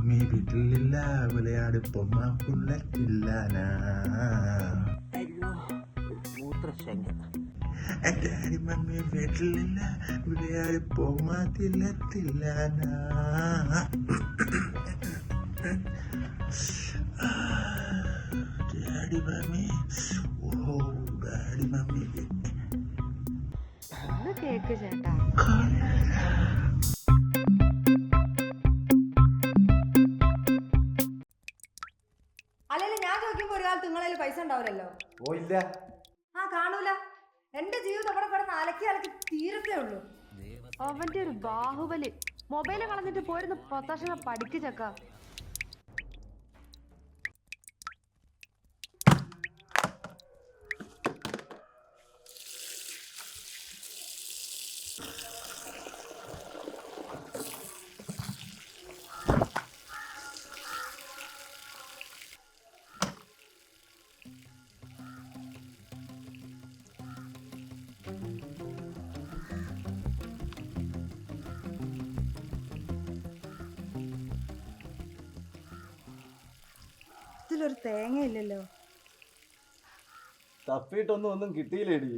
Mummy വീട്ടിലില്ല, വിളയാട് പൊമ്മ പുള്ളറ്റില്ലാനാ. Daddy mummy വീട്ടിലില്ല, വിളയാട് പൊമ്മ തില്ലത്തില്ലാനാ. Daddy mummy, ഓ daddy mummy cake ചേട്ടാ. അല്ലെങ്കിൽ ഞാൻ ചോദിക്കുമ്പോ ഒരു കാലത്ത് നിങ്ങളതിൽ പൈസ ഉണ്ടാവില്ലല്ലോ. ഓ ഇല്ല. ആ കാണൂല. എന്റെ ജീവിതം അവിടെ കിടന്ന് അലക്കി അലക്കി തീരത്തേ ഉള്ളൂ. അവന്റെ ഒരു ബാഹുബലി. മൊബൈല് കളഞ്ഞിട്ട് പോയിരുന്നു 10 വർഷം പഠിക്കച്ചക്ക. ഇതിലൊരു തേങ്ങയില്ലല്ലോ. തപ്പിയിട്ടൊന്നും കിട്ടിയില്ലേടി.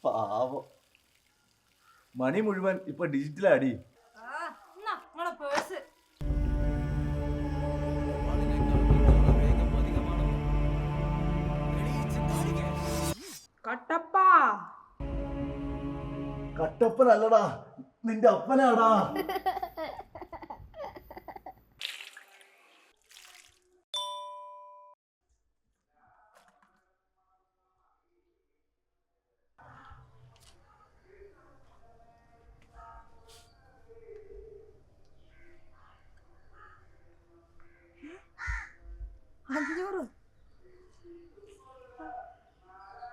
പാവം. മണി മുഴുവൻ ഇപ്പൊ ഡിജിറ്റലാടി. പേഴ്സ് കട്ടപ്പാ. കട്ടപ്പനല്ലടാ, നിന്റെ അപ്പനാടാ.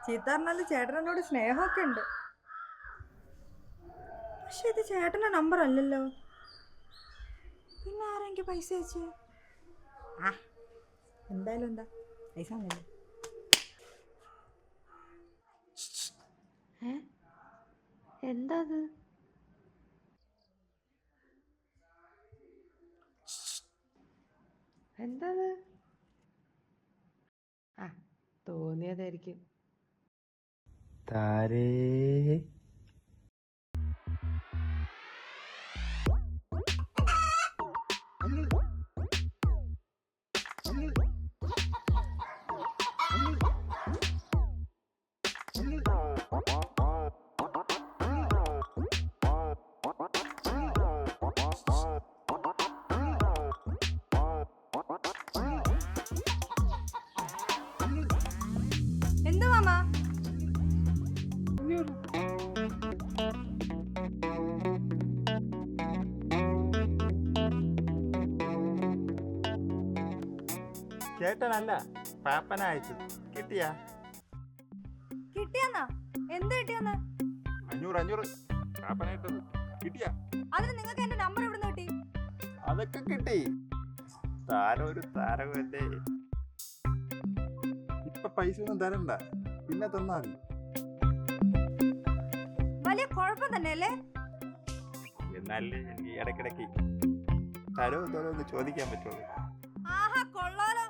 ചീത്ത പറഞ്ഞാല് ചേട്ടനോട് സ്നേഹമൊക്കെ ഉണ്ട്. പക്ഷെ ഇത് ചേട്ടന്റെ നമ്പർ അല്ലല്ലോ. പിന്നെ ആരെങ്കിൽ പൈസ അയച്ചു? എന്തായാലും എന്താ പൈസ ഒന്നുമില്ല. എന്താ എന്താ തോന്നിയതായിരിക്കും. താരേ എന്താ മാമ? ചേട്ടനല്ല, പാപ്പനയച്ചു. കിട്ടിയാ? കിട്ടിയാന്നാ? എന്ത് കിട്ടിയാന്ന്? 500 പാപ്പനായിട്ടത് കിട്ടിയാ? അതിന് നിങ്ങൾക്ക് എന്റെ നമ്പർ എവിടുന്ന് കിട്ടി? അതൊക്കെ കിട്ടി. താരം ഒരു താരമല്ലേ. ഇപ്പൊ പൈസ ഒന്നും തരണ്ട, പിന്നെ തന്നാ മതി. വലിയ കുഴപ്പം തന്നെയല്ലേ? എന്നാലേ എനിക്ക് ഇടയ്ക്കിടയ്ക്ക് തരവും തരവും ചോദിക്കാൻ പറ്റുള്ളൂ. ആഹാ കൊള്ളാലോ.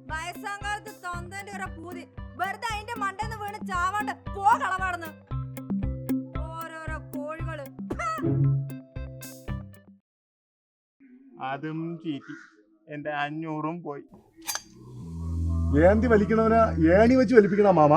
വയസ്സാം കാലത്ത് തൊന്തന്റെ ഒരു പൂതി. വെറുതെ അതിന്റെ മണ്ടെന്ന് വീണ് ചാവാണ്ട് പോകളവാടുന്നു ഓരോരോ കോഴികള്. അതും ചീറ്റി, എന്റെ 500 പോയി. ഏന്തി വലിക്കണവനാ ഏണി വെച്ച് വലിപ്പിക്കണ മാമ.